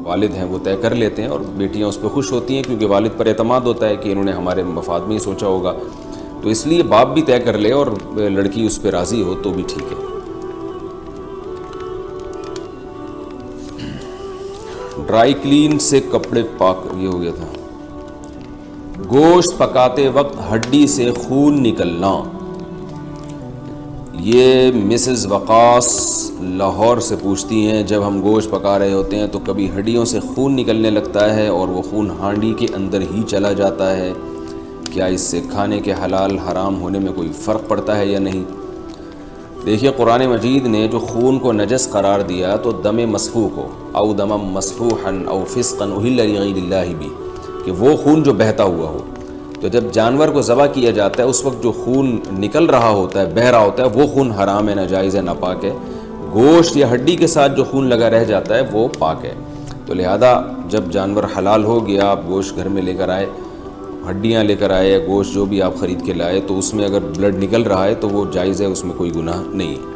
والد ہیں وہ طے کر لیتے ہیں، اور بیٹیاں اس پہ خوش ہوتی ہیں کیونکہ والد پر اعتماد ہوتا ہے کہ انہوں نے ہمارے مفاد میں ہی سوچا ہوگا، تو اس لیے باپ بھی طے کر لے اور لڑکی اس پہ راضی ہو تو بھی ٹھیک ہے۔ ڈرائی کلین سے کپڑے پاک، یہ ہو گیا تھا۔ گوشت پکاتے وقت ہڈی سے خون نکلنا، یہ مسز وقاص لاہور سے پوچھتی ہیں، جب ہم گوشت پکا رہے ہوتے ہیں تو کبھی ہڈیوں سے خون نکلنے لگتا ہے اور وہ خون ہانڈی کے اندر ہی چلا جاتا ہے، کیا اس سے کھانے کے حلال حرام ہونے میں کوئی فرق پڑتا ہے یا نہیں؟ دیکھیے قرآن مجید نے جو خون کو نجس قرار دیا تو دم مسفوح کو، او دم مسفوحا او فسقا اہل لغیر اللہ بھی، کہ وہ خون جو بہتا ہوا ہو، تو جب جانور کو ذبح کیا جاتا ہے اس وقت جو خون نکل رہا ہوتا ہے، بہہ رہا ہوتا ہے، وہ خون حرام ہے، ناجائز ہے، ناپاک ہے۔ گوشت یا ہڈی کے ساتھ جو خون لگا رہ جاتا ہے وہ پاک ہے۔ تو لہذا جب جانور حلال ہو گیا، آپ گوشت گھر میں لے کر آئے، ہڈیاں لے کر آئے، گوشت جو بھی آپ خرید کے لائے، تو اس میں اگر بلڈ نکل رہا ہے تو وہ جائز ہے، اس میں کوئی گناہ نہیں ہے۔